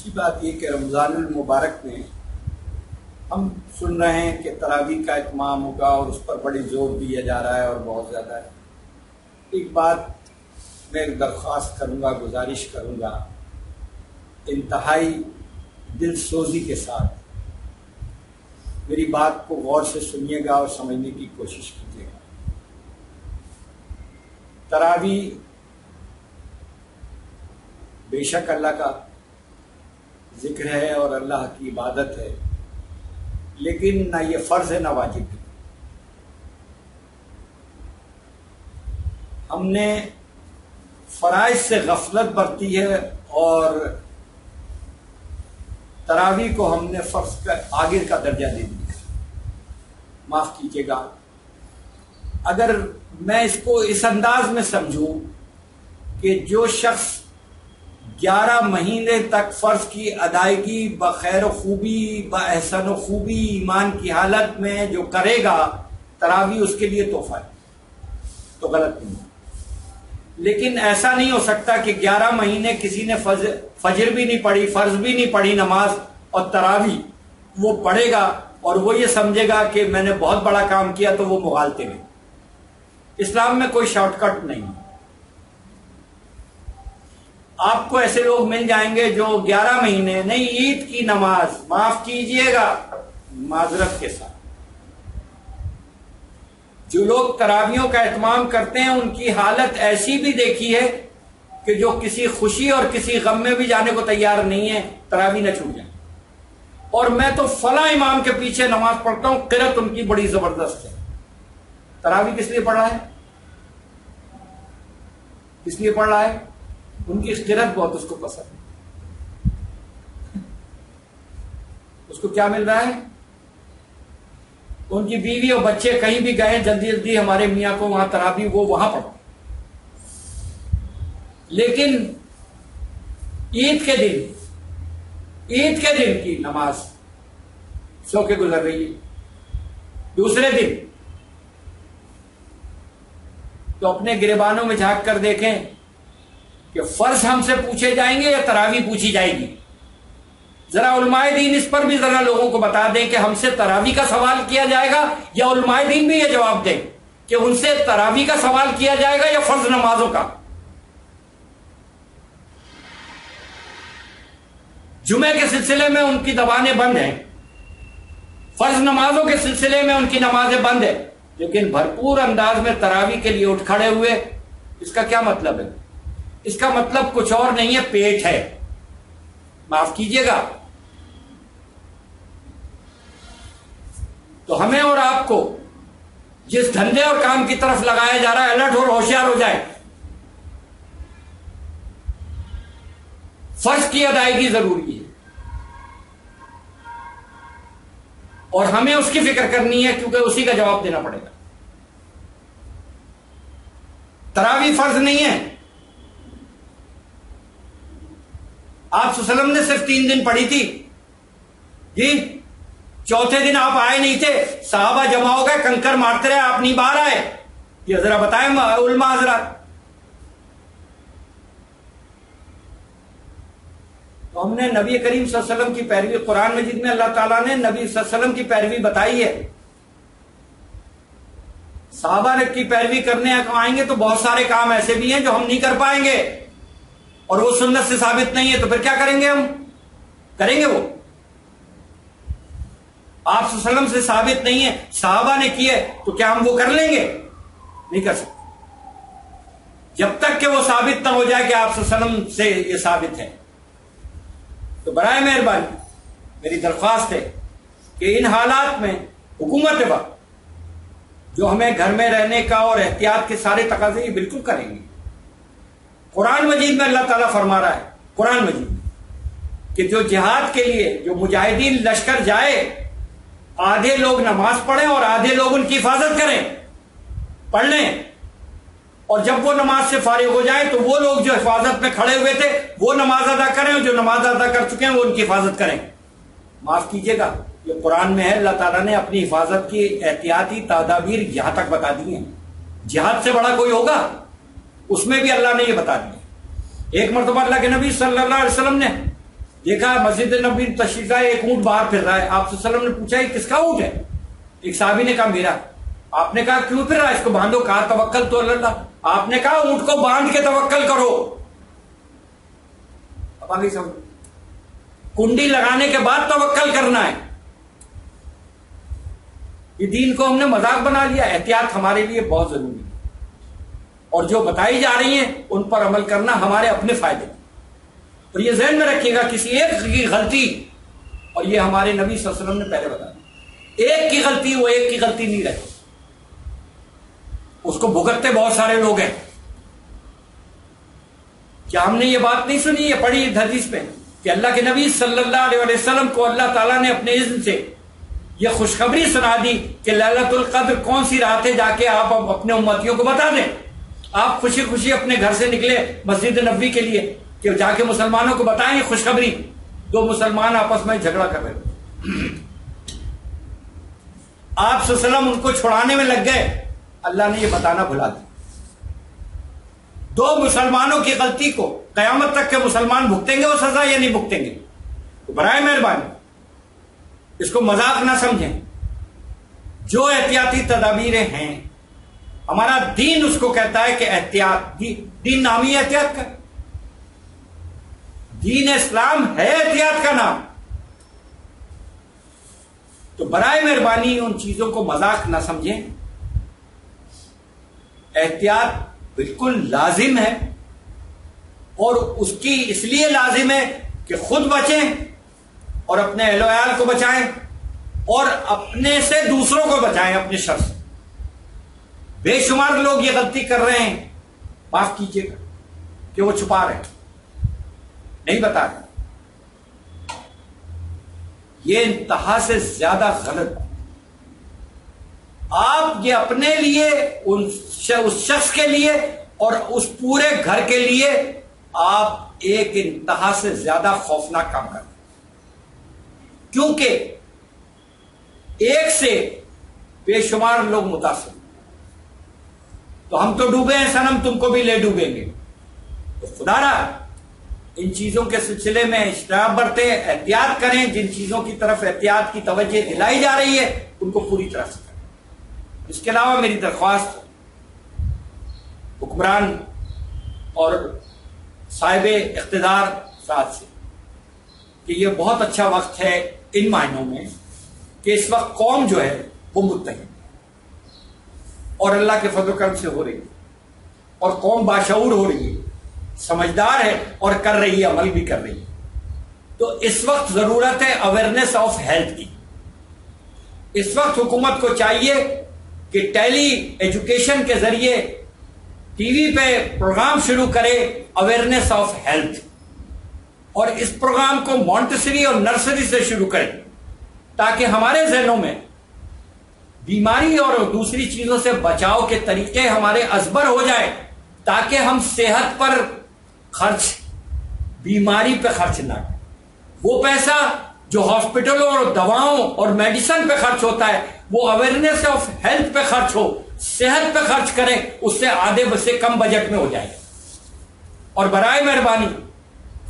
دوسری بات یہ کہ رمضان المبارک میں ہم سن رہے ہیں کہ تراویح کا اہتمام ہوگا اور اس پر بڑی زور دیا جا رہا ہے اور بہت زیادہ ہے۔ ایک بات میں درخواست کروں گا، گزارش کروں گا، انتہائی دل سوزی کے ساتھ میری بات کو غور سے سنیے گا اور سمجھنے کی کوشش کیجیے گا۔ تراویح بے شک اللہ کا ذکر ہے اور اللہ کی عبادت ہے، لیکن نہ یہ فرض ہے نہ واجب ہے۔ ہم نے فرائض سے غفلت برتی ہے اور تراویح کو ہم نے فرض کا آگے کا درجہ دے دیا۔ معاف کیجیے گا، اگر میں اس کو اس انداز میں سمجھوں کہ جو شخص 11 مہینے تک فرض کی ادائیگی بخیر و خوبی باحسن و خوبی ایمان کی حالت میں جو کرے گا، تراویح اس کے لیے تحفہ ہے، تو غلط نہیں ہے۔ لیکن ایسا نہیں ہو سکتا کہ 11 مہینے کسی نے فجر بھی نہیں پڑھی، فرض بھی نہیں پڑھی نماز، اور تراویح وہ پڑھے گا اور وہ یہ سمجھے گا کہ میں نے بہت بڑا کام کیا، تو وہ مغالطے میں۔ اسلام میں کوئی شارٹ کٹ نہیں۔ آپ کو ایسے لوگ مل جائیں گے جو 11 مہینے نہیں، عید کی نماز، معاف کیجئے گا معذرت کے ساتھ، جو لوگ تراویحوں کا اہتمام کرتے ہیں ان کی حالت ایسی بھی دیکھی ہے کہ جو کسی خوشی اور کسی غم میں بھی جانے کو تیار نہیں ہے، تراویح نہ چھوٹ جائے۔ اور میں تو فلاں امام کے پیچھے نماز پڑھتا ہوں، قرأت ان کی بڑی زبردست ہے۔ تراویح کس لیے پڑھ رہا ہے؟ کس لیے پڑھ رہا ہے؟ ان کی قرأت بہت اس کو پسند ہے۔ اس کو کیا مل رہا ہے؟ ان کی بیوی اور بچے کہیں بھی گئے جلدی جلدی ہمارے میاں کو وہاں تراویح وہ وہاں پڑھو۔ لیکن عید کے دن کی نماز سو کے گزر رہی ہے، دوسرے دن تو اپنے گریبانوں میں جھانک کر دیکھیں کہ فرض ہم سے پوچھے جائیں گے یا تراویح پوچھی جائے گی۔ ذرا علماء دین اس پر بھی ذرا لوگوں کو بتا دیں کہ ہم سے تراویح کا سوال کیا جائے گا، یا علماء دین بھی یہ جواب دیں کہ ان سے تراویح کا سوال کیا جائے گا یا فرض نمازوں کا۔ جمعے کے سلسلے میں ان کی زبانیں بند ہیں، فرض نمازوں کے سلسلے میں ان کی نمازیں بند ہیں، لیکن بھرپور انداز میں تراویح کے لیے اٹھ کھڑے ہوئے۔ اس کا کیا مطلب ہے؟ اس کا مطلب کچھ اور نہیں ہے، پیٹ ہے۔ معاف کیجیے گا، تو ہمیں اور آپ کو جس دھندے اور کام کی طرف لگایا جا رہا ہے، الرٹ اور ہوشیار ہو جائے۔ فرض کی ادائیگی ضروری ہے اور ہمیں اس کی فکر کرنی ہے، کیونکہ اسی کا جواب دینا پڑے گا۔ تراویح فرض نہیں ہے۔ آپ صلی اللہ علیہ وسلم نے صرف 3 دن پڑھی تھی جی، چوتھے دن آپ آئے نہیں تھے، صحابہ جمع ہو گئے، کنکر مارتے رہے، آپ نہیں باہر آئے۔ یہ ذرا بتائیں علماء حضرات۔ تو ہم نے نبی کریم صلی اللہ علیہ وسلم کی پیروی، قرآن مجید میں اللہ تعالیٰ نے نبی صلی اللہ علیہ وسلم کی پیروی بتائی ہے۔ صحابہ کی پیروی کرنے آئیں گے تو بہت سارے کام ایسے بھی ہیں جو ہم نہیں کر پائیں گے، اور وہ سنت سے ثابت نہیں ہے، تو پھر کیا کریں گے؟ ہم کریں گے وہ؟ آپ صلی اللہ علیہ وسلم سے ثابت نہیں ہے، صحابہ نے کیے، تو کیا ہم وہ کر لیں گے؟ نہیں کر سکتے جب تک کہ وہ ثابت نہ ہو جائے کہ آپ صلی اللہ علیہ وسلم سے یہ ثابت ہے۔ تو برائے مہربانی میری درخواست ہے کہ ان حالات میں حکومت وقت جو ہمیں گھر میں رہنے کا اور احتیاط کے سارے تقاضے یہ بالکل کریں گے۔ قرآن مجید میں اللہ تعالیٰ فرما رہا ہے، قرآن مجید میں، کہ جو جہاد کے لیے جو مجاہدین لشکر جائے، آدھے لوگ نماز پڑھیں اور آدھے لوگ ان کی حفاظت کریں، پڑھ لیں، اور جب وہ نماز سے فارغ ہو جائیں تو وہ لوگ جو حفاظت میں کھڑے ہوئے تھے وہ نماز ادا کریں، اور جو نماز ادا کر چکے ہیں وہ ان کی حفاظت کریں۔ معاف کیجیے گا، یہ قرآن میں ہے، اللہ تعالیٰ نے اپنی حفاظت کی احتیاطی تدابیر یہاں تک بتا دی ہیں۔ جہاد سے بڑا کوئی ہوگا؟ اس میں بھی اللہ نے یہ بتا دیا۔ ایک مرتبہ اللہ کے نبی صلی اللہ علیہ وسلم نے دیکھا مسجد نبی تشریف لائے، ایک اونٹ باہر پھر رہا ہے. آپ صلی اللہ علیہ وسلم نے پوچھا یہ کس کا اونٹ ہے؟ ایک صحابی نے کہا میرا. آپ نے کہا کیوں پھر رہا ہے؟ اس کو باندھو. کہا توکل تو اللہ. آپ نے کہا اونٹ کو باندھ کے توکل کرو. اب آگے سمجھ، کنڈی لگانے کے بعد توکل کرنا ہے. یہ دین کو ہم نے مذاق بنا لیا. احتیاط ہمارے لیے بہت ضروری ہے، اور جو بتائی جا رہی ہیں ان پر عمل کرنا ہمارے اپنے فائدے. اور یہ ذہن میں رکھیے گا کسی ایک کی غلطی، اور یہ ہمارے نبی صلی اللہ علیہ وسلم نے پہلے بتایا، ایک کی غلطی وہ ایک کی غلطی نہیں رہتی، اس کو بھگتتے بہت سارے لوگ ہیں. کیا ہم نے یہ بات نہیں سنی، یہ پڑھی حدیث میں کہ اللہ کے نبی صلی اللہ علیہ وسلم کو اللہ تعالیٰ نے اپنے اذن سے یہ خوشخبری سنا دی کہ لیلۃ القدر کون سی رات ہے، جا کے آپ اپنے امتیوں کو بتا دیں. آپ خوشی خوشی اپنے گھر سے نکلے مسجد نبوی کے لیے کہ جا کے مسلمانوں کو بتائیں یہ خوشخبری. دو مسلمان آپس میں جھگڑا کر رہے تھے، آپ صلی اللہ علیہ وسلم ان کو چھڑانے میں لگ گئے. اللہ نے یہ بتانا بھلا دیا. دو مسلمانوں کی غلطی کو قیامت تک کے مسلمان بھگتیں گے وہ سزا یا نہیں بھگتیں گے؟ تو برائے مہربانی اس کو مذاق نہ سمجھیں. جو احتیاطی تدابیریں ہیں ہمارا دین اس کو کہتا ہے کہ احتیاط. دین نامی احتیاط کا، دین اسلام ہے احتیاط کا نام. تو برائے مہربانی ان چیزوں کو مذاق نہ سمجھیں. احتیاط بالکل لازم ہے، اور اس کی اس لیے لازم ہے کہ خود بچیں اور اپنے اہل و عیال کو بچائیں، اور اپنے سے دوسروں کو بچائیں اپنے شر سے. بے شمار لوگ یہ غلطی کر رہے ہیں، معاف کیجیے گا کہ وہ چھپا رہے ہیں، نہیں بتا رہے. یہ انتہا سے زیادہ غلط. آپ یہ اپنے لیے، اس شخص کے لیے اور اس پورے گھر کے لیے آپ ایک انتہا سے زیادہ خوفناک کام کرتے ہیں، کیونکہ ایک سے بے شمار لوگ متاثر. تو ہم تو ڈوبے ہیں صنم، تم کو بھی لے ڈوبیں گے. تو خدا رہا ان چیزوں کے سلسلے میں اجتناب برتیں، احتیاط کریں. جن چیزوں کی طرف احتیاط کی توجہ دلائی جا رہی ہے ان کو پوری طرح سے کریں. اس کے علاوہ میری درخواست حکمران اور صاحب اقتدار ذات سے کہ یہ بہت اچھا وقت ہے ان معنوں میں کہ اس وقت قوم جو ہے وہ متحد اور اللہ کے فضل و کرم سے ہو رہی ہے، اور قوم باشعور ہو رہی ہے، سمجھدار ہے اور کر رہی ہے، عمل بھی کر رہی ہے. تو اس وقت ضرورت ہے اویئرنیس آف ہیلتھ کی. اس وقت حکومت کو چاہیے کہ ٹیلی ایجوکیشن کے ذریعے ٹی وی پہ پروگرام شروع کرے اویئرنیس آف ہیلتھ، اور اس پروگرام کو مونٹسری اور نرسری سے شروع کرے تاکہ ہمارے ذہنوں میں بیماری اور دوسری چیزوں سے بچاؤ کے طریقے ہمارے ازبر ہو جائے، تاکہ ہم صحت پر خرچ، بیماری پہ خرچ نہ کریں. وہ پیسہ جو ہاسپٹلوں اور دواؤں اور میڈیسن پہ خرچ ہوتا ہے وہ اویئرنیس آف ہیلتھ پہ خرچ ہو، صحت پہ خرچ کریں، اس سے آدھے سے کم بجٹ میں ہو جائے. اور برائے مہربانی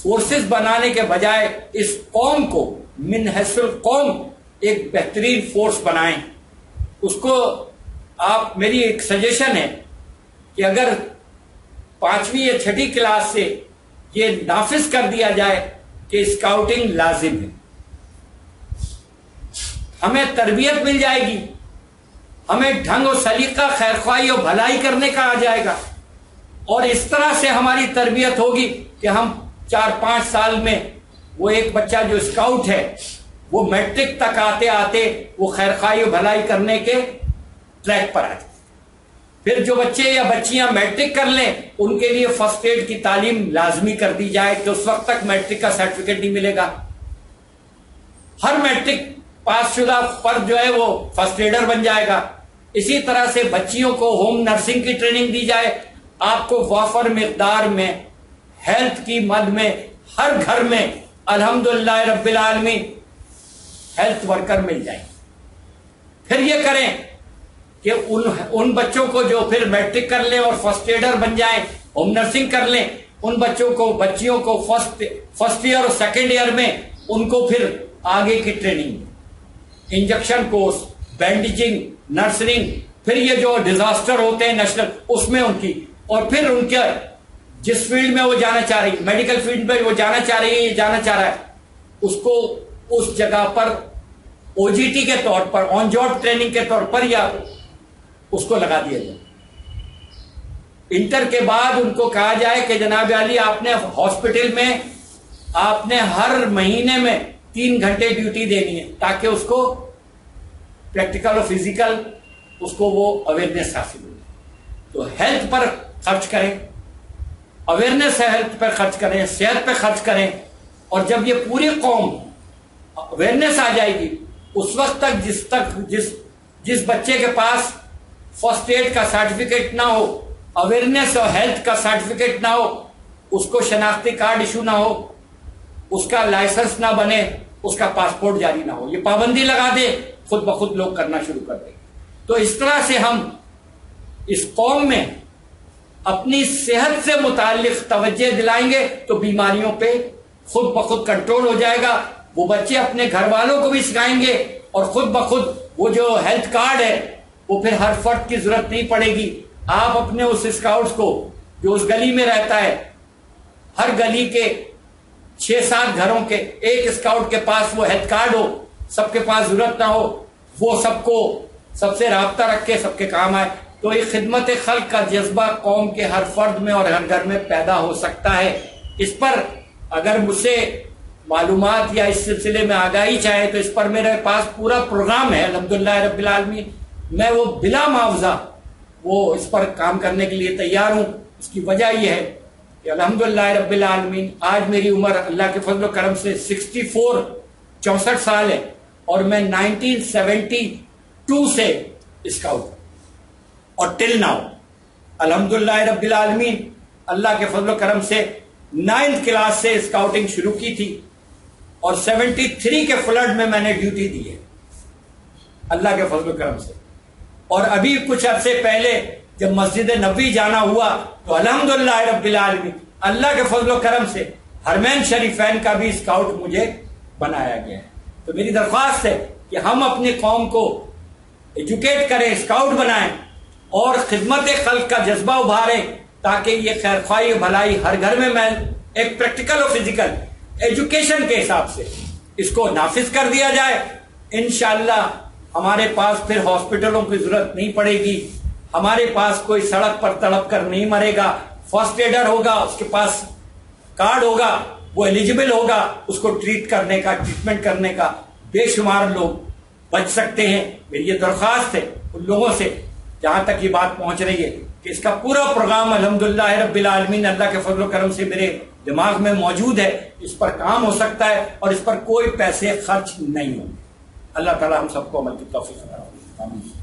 فورسز بنانے کے بجائے اس قوم کو من حیث القوم ایک بہترین فورس بنائیں. اس کو آپ، میری ایک سجیشن ہے کہ اگر 5ویں یا 6ٹھی کلاس سے یہ نافذ کر دیا جائے کہ اسکاؤٹنگ لازم ہے، ہمیں تربیت مل جائے گی، ہمیں ڈھنگ و سلیقہ، خیرخواہی اور بھلائی کرنے کا آ جائے گا، اور اس طرح سے ہماری تربیت ہوگی کہ ہم 4-5 سال میں وہ ایک بچہ جو اسکاؤٹ ہے وہ میٹرک تک آتے آتے وہ خیرخواہی و بھلائی کرنے کے ٹریک پر آ جائے. پھر جو بچے یا بچیاں میٹرک کر لیں ان کے لیے فرسٹ ایڈ کی تعلیم لازمی کر دی جائے کہ اس وقت تک میٹرک کا سرٹیفکیٹ نہیں ملے گا. ہر میٹرک پاس شدہ فرد جو ہے وہ فرسٹ ایڈر بن جائے گا. اسی طرح سے بچیوں کو ہوم نرسنگ کی ٹریننگ دی جائے. آپ کو وافر مقدار میں ہیلتھ کی مد میں ہر گھر میں الحمدللہ رب العالمین ہیلتھ ورکر مل جائیں. پھر یہ کریں کہ ان بچوں کو جو پھر میٹرک کر لیں اور فرسٹ ایڈر بن جائیں، ہوم نرسنگ کر لیں، ان بچیوں کو فرسٹ ایئر اور سیکنڈ ایئر میں ان کو پھر آگے کی ٹریننگ، انجیکشن کورس، بینڈیجنگ، نرسرنگ، پھر یہ جو ڈیزاسٹر ہوتے ہیں نیشنل اس میں ان کی، اور پھر ان کے جس فیلڈ میں وہ جانا چاہ رہی، میڈیکل فیلڈ میں وہ جانا چاہ رہی ہے، جانا چاہ رہا ہے، اس کو اس جگہ پر او جی ٹی کے طور پر، آن جاب ٹریننگ کے طور پر، یا اس کو لگا دیا جائے۔ انٹر کے بعد ان کو کہا جائے کہ جناب علی آپ نے ہاسپٹل میں آپ نے ہر مہینے میں 3 گھنٹے ڈیوٹی دینی ہے، تاکہ اس کو پریکٹیکل اور فزیکل اس کو وہ اویئرنیس حاصل ہو۔ تو ہیلتھ پر خرچ کریں، اویئرنیس ہے، ہیلتھ پر خرچ کریں، صحت پہ خرچ کریں، اور جب یہ پوری قوم اویئرنیس آ جائے گی، اس وقت تک جس بچے کے پاس فرسٹ ایڈ کا سرٹیفکیٹ نہ ہو، اویئرنیس اور ہیلتھ کا سرٹیفکیٹ نہ ہو، اس کو شناختی کارڈ ایشو نہ ہو، اس کا لائسنس نہ بنے، اس کا پاسپورٹ جاری نہ ہو، یہ پابندی لگا دے، خود بخود لوگ کرنا شروع کر دیں۔ تو اس طرح سے ہم اس قوم میں اپنی صحت سے متعلق توجہ دلائیں گے تو بیماریوں پہ خود بخود کنٹرول ہو جائے گا۔ وہ بچے اپنے گھر والوں کو بھی سکھائیں گے، اور خود بخود وہ جو ہیلتھ کارڈ ہے وہ پھر ہر فرد کی ضرورت نہیں پڑے گی۔ آپ اپنے اس اسکاؤٹس کو جو اس گلی میں رہتا ہے، ہر گلی کے 6-7 گھروں کے ایک اسکاؤٹ کے پاس وہ ہیلتھ کارڈ ہو، سب کے پاس ضرورت نہ ہو، وہ سب سے رابطہ رکھ کے سب کے کام آئے، تو ایک خدمت خلق کا جذبہ قوم کے ہر فرد میں اور ہر گھر میں پیدا ہو سکتا ہے۔ اس پر اگر مجھ سے معلومات یا اس سلسلے میں آگاہی چاہے تو اس پر میرے پاس پورا پروگرام ہے الحمدللہ رب العالمین، میں وہ بلا معاوضہ وہ اس پر کام کرنے کے لیے تیار ہوں۔ اس کی وجہ یہ ہے کہ الحمدللہ رب العالمین آج میری عمر اللہ کے فضل و کرم سے 64 سال ہے، اور میں 1972 سے اسکاؤٹ، اور ٹل ناؤ الحمدللہ رب العالمین اللہ کے فضل و کرم سے 9th کلاس سے اسکاؤٹنگ شروع کی تھی، اور 73 کے فلڈ میں نے ڈیوٹی دی ہے اللہ کے فضل و کرم سے۔ اور ابھی کچھ عرصے پہلے جب مسجد نبوی جانا ہوا تو الحمدللہ رب العالمین اللہ کے فضل و کرم سے حرمین شریفین کا بھی اسکاؤٹ مجھے بنایا گیا ہے۔ تو میری درخواست ہے کہ ہم اپنی قوم کو ایجوکیٹ کریں، اسکاؤٹ بنائیں، اور خدمت خلق کا جذبہ ابھاریں، تاکہ یہ خیر خواہی بھلائی ہر گھر میں ایک پریکٹیکل اور فزیکل ایجوکیشن کے حساب سے اس کو نافذ کر دیا جائے۔ انشاءاللہ ہمارے پاس پھر ہاسپٹلوں کی ضرورت نہیں پڑے گی، ہمارے پاس کوئی سڑک پر تڑپ کر نہیں مرے گا، فرسٹ ایڈر ہوگا، اس کے پاس کارڈ ہوگا، وہ ایلیجیبل ہوگا، اس کو ٹریٹمنٹ کرنے کا بے شمار لوگ بچ سکتے ہیں۔ میری یہ درخواست ہے ان لوگوں سے جہاں تک یہ بات پہنچ رہی ہے کہ اس کا پورا پروگرام الحمدللہ رب العالمین اللہ کے فضل و کرم سے میرے دماغ میں موجود ہے، اس پر کام ہو سکتا ہے، اور اس پر کوئی پیسے خرچ نہیں ہوں گے۔ اللہ تعالی ہم سب کو عمل کی توفیق عطا فرمائے۔ آمین۔